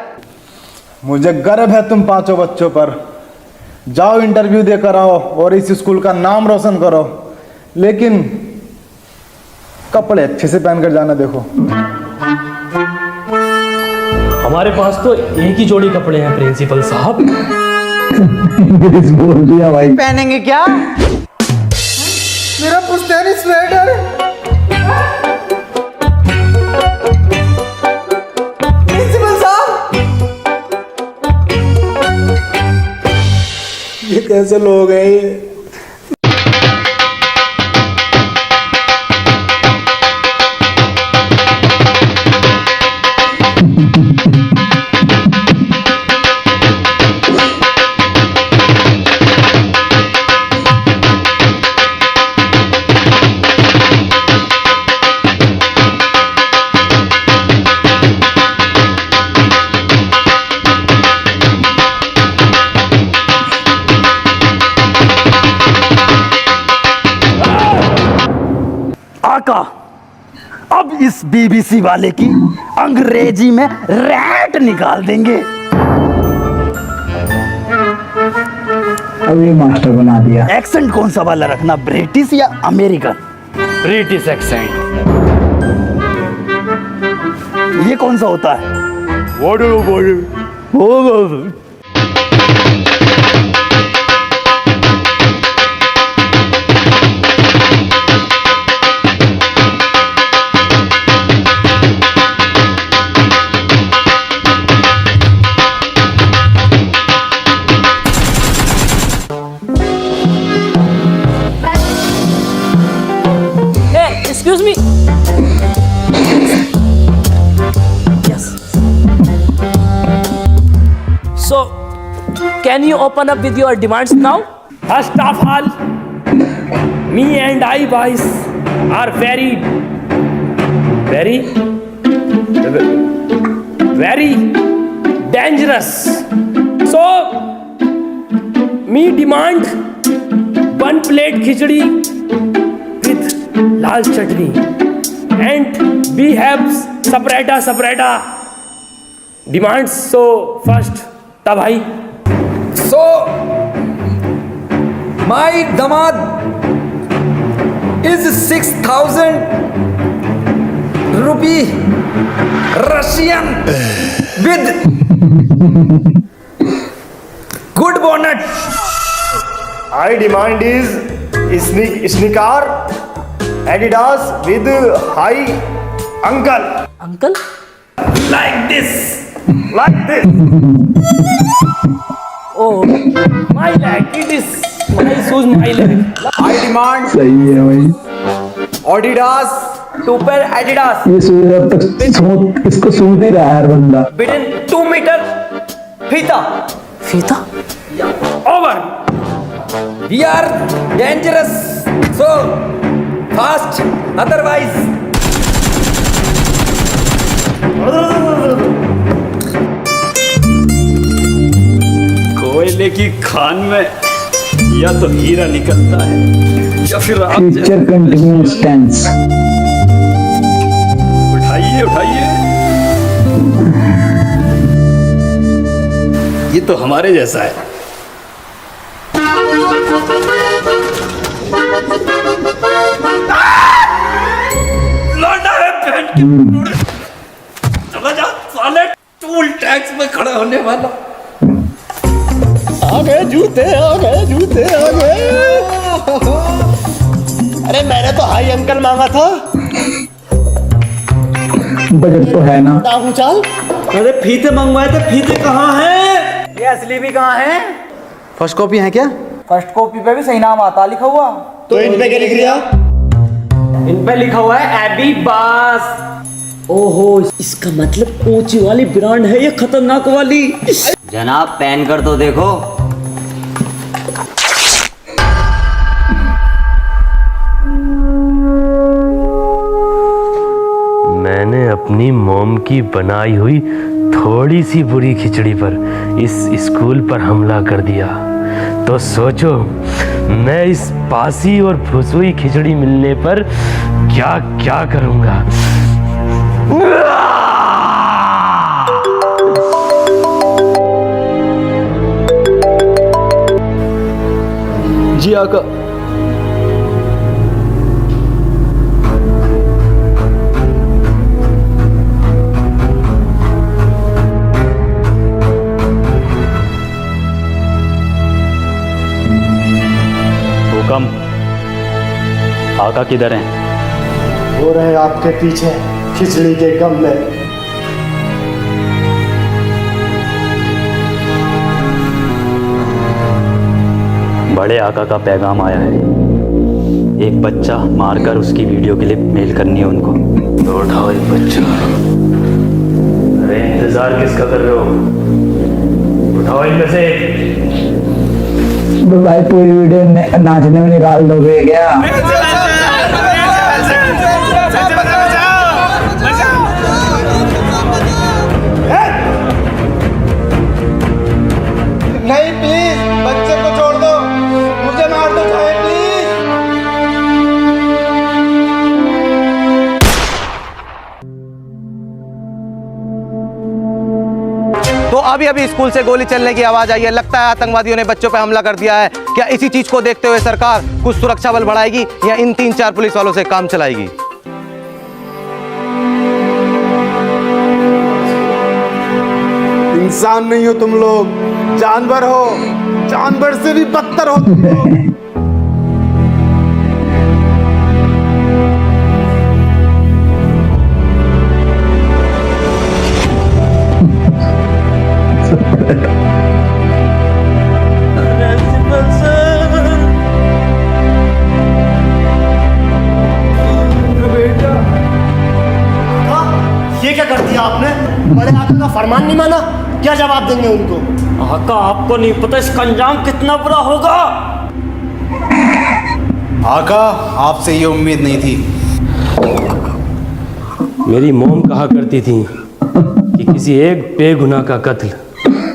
मुझे गर्व है तुम पांचों बच्चों पर। जाओ इंटरव्यू देकर आओ और इस स्कूल का नाम रोशन करो, लेकिन कपड़े अच्छे से पहनकर जाना। देखो हमारे पास तो एक ही जोड़ी कपड़े हैं प्रिंसिपल साहब। इंग्लिश बोल दिया भाई। पहनेंगे क्या? मेरा पुश्तैनी स्वेटर। प्रिंसिपल साहब, ये कैसे लोग हैं ये? आका, अब इस बीबीसी वाले की अंग्रेजी में रैट निकाल देंगे। अब ये मास्टर बना दिया। एक्सेंट कौन सा वाला रखना, ब्रिटिश या अमेरिकन? British accent. ये कौन सा होता है? Excuse me. Yes. So, can you open up with your demands now? First of all, me and I boys are very dangerous. So, me demand 1 plate khichdi with lal chutney, and we have separata demands. So first, tabhai. So, my damad is 6,000 rupee Russian with good bonnet. I demand is sneaker Adidas with high ankle. Uncle? Like this. Oh, my leg. It is my shoes, my leg. I demand सही है भाई। Adidas, 2 pair Adidas ये सूर्य अब तक सूद इसको सूद ही रहा है हर बंदा। within 2 meter fita. Fita? Over. We are dangerous. So fast. Otherwise. कोयले की खान में या तो हीरा निकलता है या फिर आप फ्यूचर कंटिन्यूस टेंस। उठाइए ये तो हमारे जैसा है। लौटा है बहन की। चला जा साले टूल टैक्स में खड़ा होने वाला। आ गए जूते। अरे मैंने तो हाई अंकल मांगा था। बजट तो है ना। चल। अरे फीते मंगवाए थे, फीते कहाँ हैं? ये असली भी कहाँ हैं? फर्स्ट कॉपी है क्या? फर्स्ट कॉपी पे भी सही नाम आता लिखा हुआ। तो इन पे क्या लिख दिया? इन पे लिखा हुआ है एबी बास। ओहो, इसका मतलब ऊंची वाली ब्रांड है ये, खतरनाक वाली। जनाब पहन कर तो देखो। मैंने अपनी मॉम की बनाई हुई थोड़ी सी बुरी खिचड़ी पर इस स्कूल पर हमला कर दिया, तो सोचो मैं इस बासी और फुसुई खिचड़ी मिलने पर क्या क्या करूंगा। जी आका। हुकम, आका किधर हैं? हो रहे आपके पीछे खिचड़ी के गम में। बड़े आका का पैगाम आया है। एक बच्चा मारकर उसकी वीडियो क्लिप मेल करनी है उनको। तो उठाओ एक बच्चा। अरे इंतजार किसका कर रहे हो? उठाओ इनमें से। भाई पूरी वीडियो नाचने में निकाल दोगे क्या? नहीं प्लीज, बच्चे को छोड़ दो, मुझे मार दो चाहे प्लीज। तो अभी स्कूल से गोली चलने की आवाज आई है। लगता है आतंकवादियों ने बच्चों पर हमला कर दिया है। क्या इसी चीज को देखते हुए सरकार कुछ सुरक्षा बल बढ़ाएगी या इन 3-4 पुलिस वालों से काम चलाएगी? इंसान नहीं हो तुम लोग, जानवर हो। जानवर से भी बदतर हो तुम लोग। बड़े आका का फरमान नहीं माना, क्या जवाब देंगे उनको? आका आपको नहीं पता इसका अंजाम कितना बुरा होगा। आका आपसे ये उम्मीद नहीं थी। मेरी मॉम कहा करती थी कि किसी एक बेगुनाह का कत्ल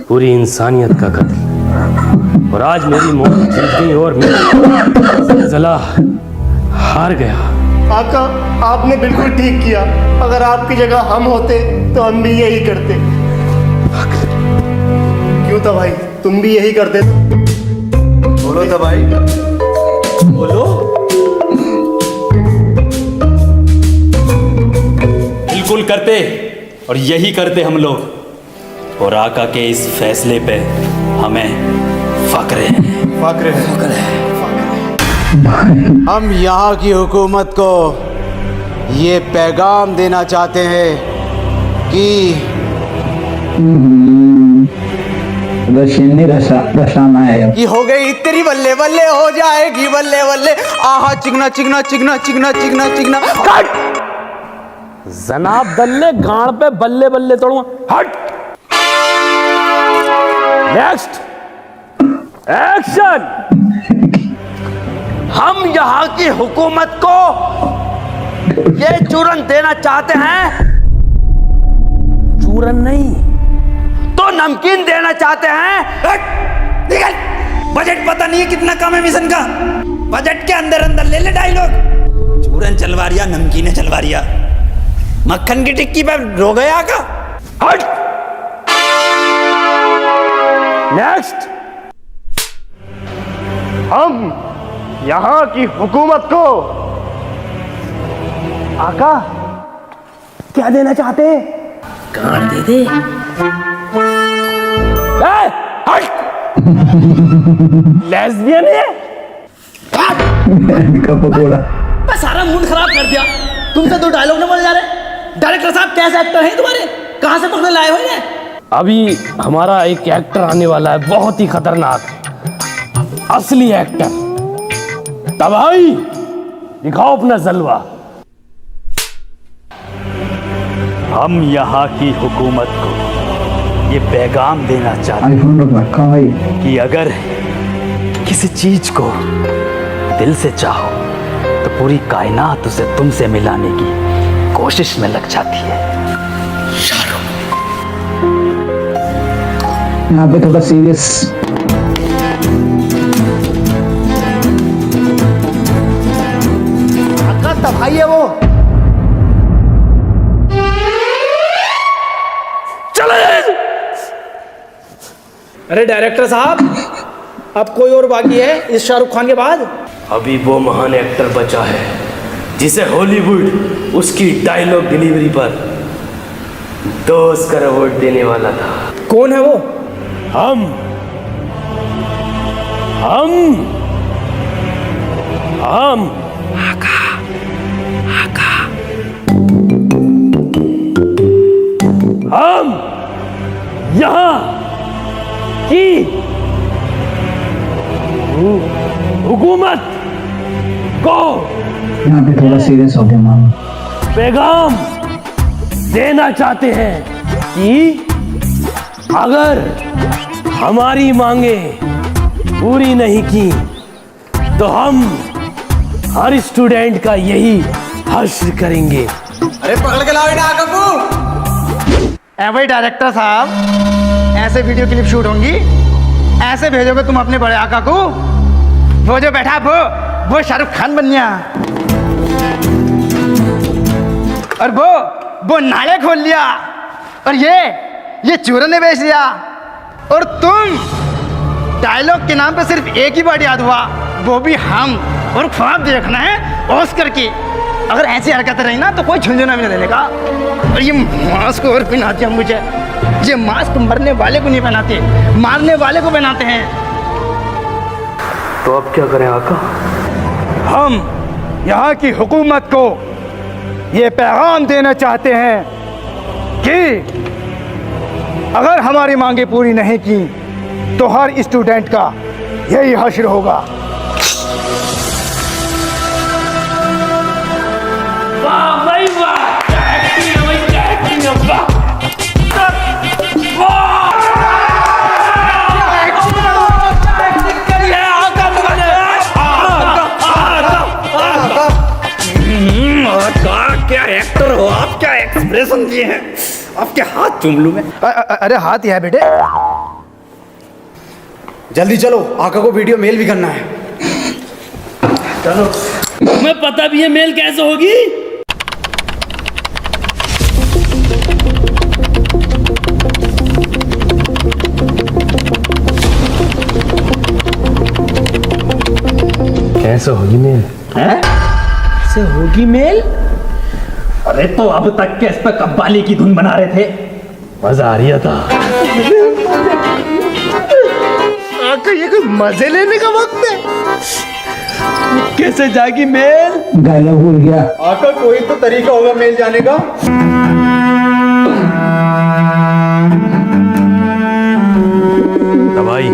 पूरी इंसानियत का कत्ल, और आज मेरी मॉम जीत गई और मैं जला हार गया। आका आपने बिल्कुल ठीक किया, अगर आपकी जगह हम होते तो हम भी यही करते। क्यों था भाई, तुम भी यही करते? बोलो तो भाई, बोलो। बिल्कुल करते, और यही करते हम लोग। और आका के इस फैसले पे हमें फक्र है। फक्र है। हम यहाँ की हुकूमत को ये पैगाम देना चाहते हैं कि रशाना है। कि हो गई तेरी बल्ले बल्ले, हो जाएगी बल्ले बल्ले, आहा चिकना चिकना चिकना चिकना चिकना चिकना। कट। जनाब दल्ले गाड़ पे बल्ले बल्ले तोड़ूंगा। हट। Next action. हम यहाँ की हुकूमत को ये चूरन देना चाहते हैं, चूरन नहीं तो नमकीन देना चाहते हैं। हट, निकल। बजट पता नहीं है कितना कम है मिशन का, बजट के अंदर अंदर ले ले डायलॉग। चूरन चलवा रिया, नमकीन चलवा रिया, मक्खन की टिक्की पे रो गया का। हट। नेक्स्ट। हम यहाँ की हुकूमत को आका क्या देना चाहते हैं? गाड़ दे दे। लेस्बियन है। का पकोड़ा। मैं सारा मूड खराब कर दिया। तुमसे दो डायलॉग न बोले जा रहे। डायरेक्टर साहब कैसे एक्टर हैं तुम्हारे, कहां से पकड़े लाए हुए हैं? अभी हमारा एक एक्टर आने वाला है, बहुत ही खतरनाक, असली एक्टर। तब भाई दिखाओ अपना जलवा। हम यहाँ की हुकूमत को ये पैगाम देना चाहते आईफोन रख रखा भाई। हैं कि अगर किसी चीज को दिल से चाहो तो पूरी कायनात उसे तुमसे मिलाने की कोशिश में लग जाती है। यहाँ पे थोड़ा सीरियस। आका तब भाई है वो। अरे डायरेक्टर साहब, अब कोई और बाकी है इस शाहरुख खान के बाद? अभी वो महान एक्टर बचा है जिसे हॉलीवुड उसकी डायलॉग डिलीवरी पर 2 ऑस्कर अवार्ड देने वाला था। कौन है वो? हम हम यहाँ की हुकूमत को यहाँ पे थोड़ा सीरियस हो गया मानो। पैगाम देना चाहते हैं कि अगर हमारी मांगे पूरी नहीं की तो हम हर स्टूडेंट का यही हश्र करेंगे। अरे पकड़ के लाओ इन्हें आका। ए भाई डायरेक्टर साहब, ऐसे वीडियो क्लिप शूट होंगी, ऐसे भेजोगे तुम अपने बड़े आका को? वो जो बैठा वो शाहरुख खान बन गया, और वो नाले खोल लिया, और ये चूरन ने बेच दिया, और तुम डायलॉग के नाम पे सिर्फ एक ही बार याद हुआ, वो भी हम, और ख्वाब देखना है ऑस्कर की। अगर ऐसी हरकतें रही ना तो कोई झुंझुना भी नहीं देने का। और ये मास्क और पहनाते हैं मुझे, ये मास्क मरने वाले को नहीं पहनाते, मारने वाले को पहनाते हैं। तो अब क्या करें आका? हम यहाँ की हुकूमत को ये पैगाम देना चाहते हैं कि अगर हमारी मांगे पूरी नहीं की तो हर स्टूडेंट का यही हश्र होगा। वाह भाई वाह, क्या एक्टिंग है भाई, क्या एक्टिंग है, वाह। एक्सप्रेशन दिए हैं, आपके हाथ चूम लूं मैं। अरे हाथ ही है बेटे। जल्दी चलो, आका को वीडियो मेल भी करना है। तुम्हें पता भी है मेल कैसे होगी? कैसे होगी मेल? कैसे होगी मेल? अरे तो अब तक के इस पे कव्वाली की धुन बना रहे थे, मजा आ रहा था। आका ये कोई मजे लेने का वक्त है? कैसे जागी मेल? गाना भूल गया। आका कोई तो तरीका होगा मेल जाने का। भाई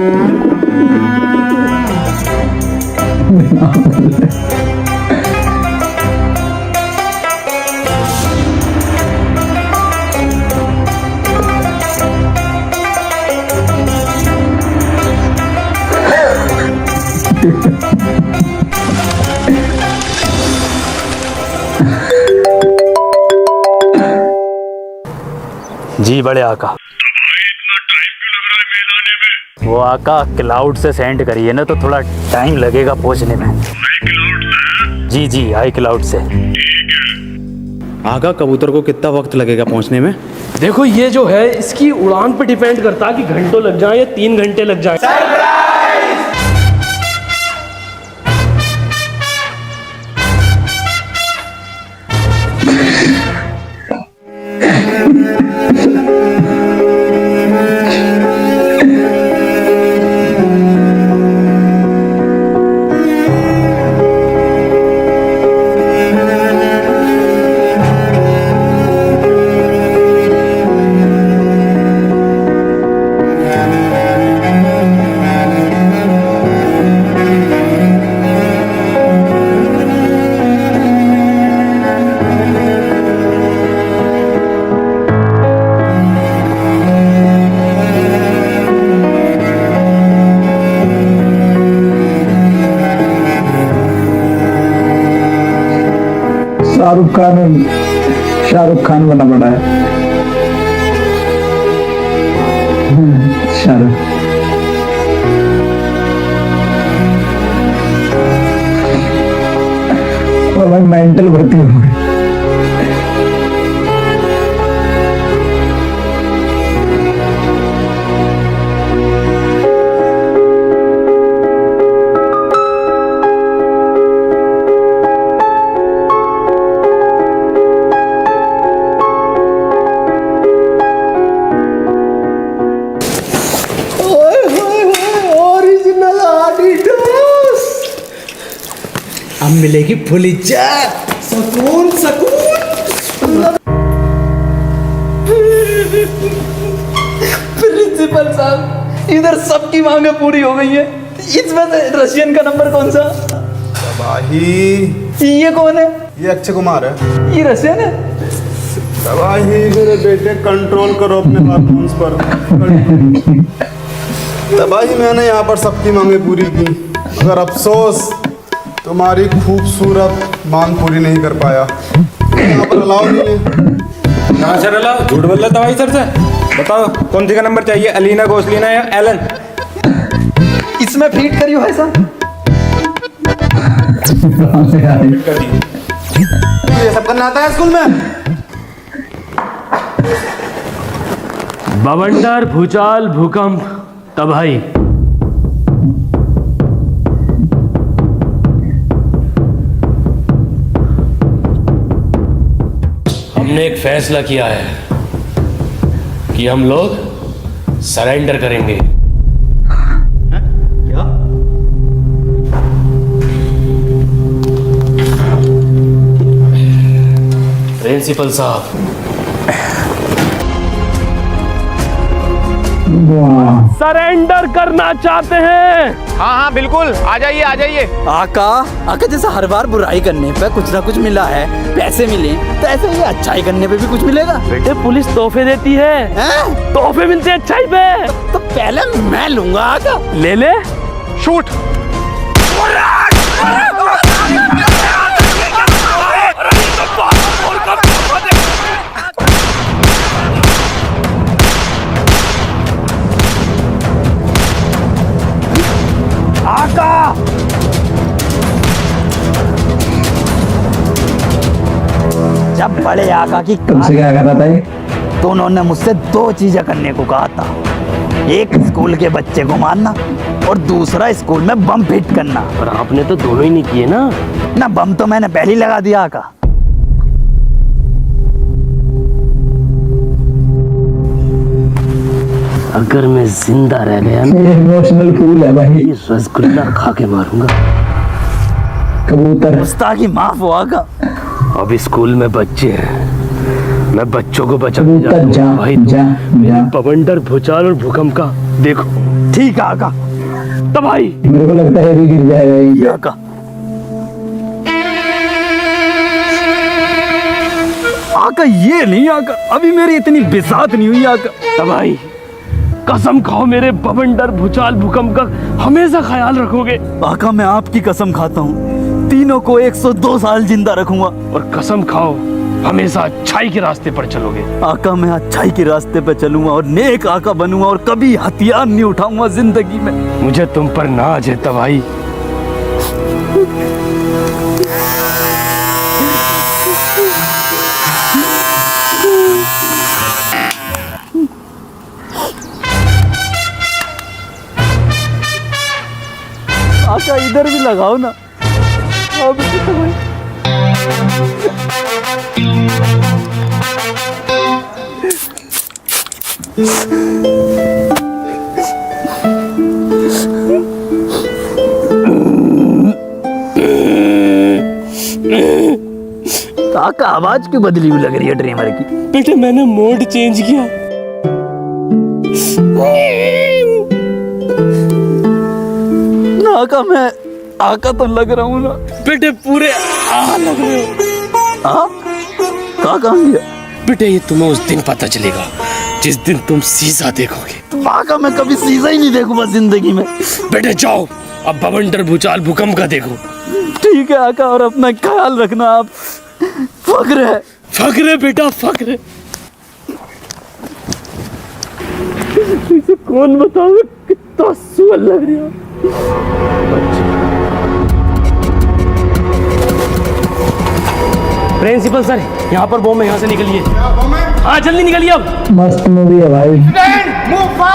जी बड़े आका। वो आका क्लाउड से सेंड करिए ना, तो थोड़ा टाइम लगेगा पहुंचने में। जी जी आई क्लाउड से। आका कबूतर को कितना वक्त लगेगा पहुंचने में? देखो ये जो है इसकी उड़ान पे डिपेंड करता है कि घंटों लग जाए या 3 घंटे लग जाए। शाहरुख खान बना पड़ा है। शाहरुख भाई मेंटल भर्ती हो गई। अब मिलेगी फुल इज्जत, सुकून सुकून। प्रिंसिपल साहब, इधर सबकी मांगे पूरी हो गई है, इसमें से रशियन का नंबर कौन सा? तबाही। ये कौन है? ये अक्षय कुमार है। ये रशियन है। तबाही मेरे बेटे, कंट्रोल करो अपने हार्मोन्स पर। तबाही मैंने यहाँ पर सबकी मांगे पूरी की, मगर अफसोस तुम्हारी खूबसूरत मांग पूरी नहीं कर पाया। यहाँ पर अलाउ नहीं है। कहाँ से रला? झूठ बोल रहा भाई सर से। बताओ कौन सी का नंबर चाहिए, अलीना, गोसलीना या एलन? इसमें फीट करियो है साहब। ये सब करना आता है स्कूल में? बवंडर, भूचाल, भूकंप, तबाही। हमने एक फैसला किया है कि हम लोग सरेंडर करेंगे। क्या? प्रिंसिपल साहब, सरेंडर करना चाहते हैं? हाँ हाँ बिल्कुल, आ जाइए आ जाइए। आका जैसा हर बार बुराई करने पे कुछ ना कुछ मिला है, पैसे मिले, तो ऐसे ही अच्छाई करने पे भी कुछ मिलेगा। बेटे पुलिस तोहफे देती है, तोहफे मिलते हैं अच्छाई पे। तो पहले मैं लूंगा आका। ले ले। शूट। बड़े आका की तुमसे क्या कहा था ये? तो उन्होंने मुझसे 2 चीजें करने को कहा था। एक स्कूल के बच्चे को मारना और दूसरा स्कूल में बम फिट करना। पर आपने तो दोनों ही नहीं किए ना। ना बम तो मैंने पहले ही लगा दिया आका। अगर मैं जिंदा रह गया ना, ये इमोशनल फूल है भाई। ये रसगुल्ला खा के मारूंगा। कबूतर। गुस्ताखी माफ हो आका। अब स्कूल में बच्चे हैं, मैं बच्चों को बचा कबूतर जा भाई। जा जा। बवंडर, भूचाल और भूकंप का देखो। ठीक है आका। तबाही। मेरे को लगता है भी गिर जाएगा ये। आका आका ये नहीं आका, अभी मेरी इतनी बिसात नहीं हुई आका। तबाही। कसम खाओ मेरे बवंडर, भूचाल, भूकंप का हमेशा ख्याल रखोगे। आका मैं आपकी कसम खाता हूँ, तीनों को 102 साल जिंदा रखूंगा। और कसम खाओ हमेशा अच्छाई के रास्ते पर चलोगे। आका मैं अच्छाई के रास्ते पे चलूंगा और नेक आका बनूंगा और कभी हथियार नहीं उठाऊंगा जिंदगी में। मुझे तुम पर नाज है तबाही। आका इधर भी लगाओ ना। अब आका आवाज क्यों बदली हुई लग रही है ड्रीमर की? बेटे मैंने मोड चेंज किया। आका मैं आका तो लग रहा हूँ ना। बेटे पूरे लग रहे हो। कहाँ गया? बेटे ये तुम्हें उस दिन पता चलेगा जिस दिन तुम सीधा देखोगे। आका मैं कभी सीधा ही नहीं देखूंगा जिंदगी में। बेटे जाओ अब बवंडर, भूचाल, भूकंप का देखो। ठीक है आका, और अपना ख्याल रखना आप। फक्र है। फक्र है बेटा, फक्र है। इसे कौन बताओगे कितना सुअर लग रहा है। प्रिंसिपल सर यहाँ पर बॉम्ब है, यहाँ से निकलिए। हाँ जल्दी निकलिए अब। मस्त मूवी है भाई।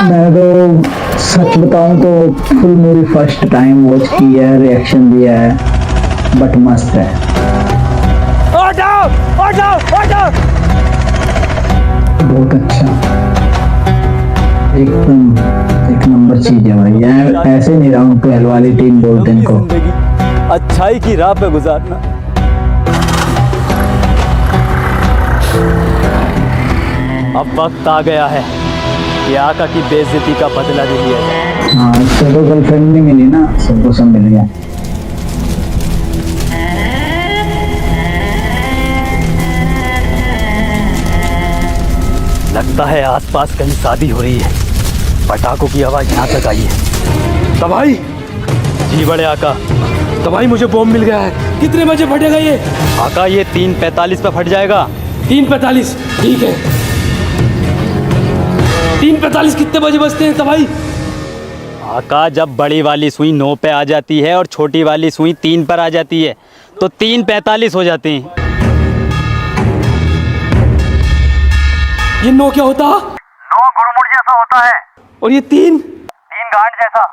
मैं तो सच बताऊं तो full movie first time watch की है, रिएक्शन दिया है, बट मस्त है। बहुत अच्छा, एकदम एक नंबर चीज है भाई। यार ऐसे नहीं राउंड 12 वाली टीम बोलते हैं इनको। अच्छाई की राह पे गुजारना। अब वक्त आ गया है कि आका की बेइज्जती का बदला भी लिया जाए। हाँ सबको गर्लफ्रेंड नहीं मिली ना, सबको सब मिल गया। लगता है आसपास कहीं शादी हो रही है। पटाखों की आवाज यहाँ तक आई है। तबाही। जी बड़े आका। तबाही मुझे बॉम्ब मिल गया है। कितने बजे फटेगा ये? आका ये 3:45 पे फट जाएगा। 3:45 ठीक है। 3:45 कितने बजे बजते हैं तबाही? आका जब बड़ी वाली सुई 9 पे आ जाती है और छोटी वाली सुई 3 पर आ जाती है तो 3:45 हो जाती हैं। ये 9 क्या होता? 9 गुड़मुड़ जैसा होता है। और ये 3 गांठ जैसा।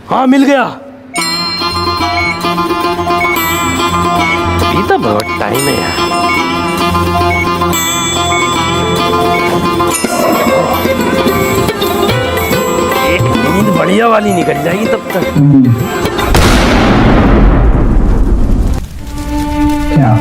हाँ मिल गया। अभी तो बहुत टाइम है यार। एक नींद बढ़िया वाली निकल जाएगी तब तक। क्या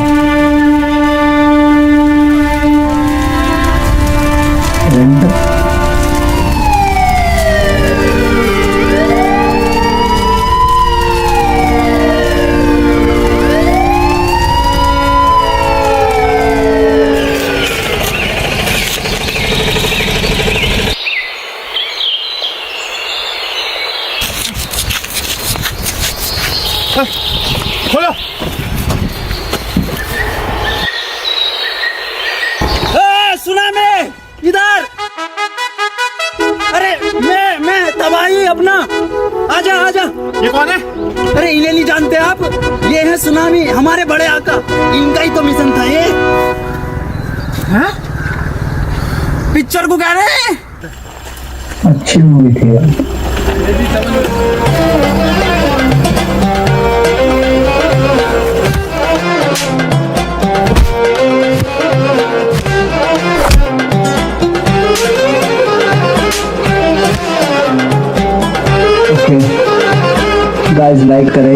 खोलो। सुना मैं इधर। अरे मैं तबाही अपना। आजा आजा। ये कौन है? अरे इन्हें नहीं जानते आप? ये है सुनामी, हमारे बड़े आका। इनका ही तो मिशन था ये। पिक्चर को कह रहे हैं। अच्छी मूवी थी यार। गाइस लाइक करें।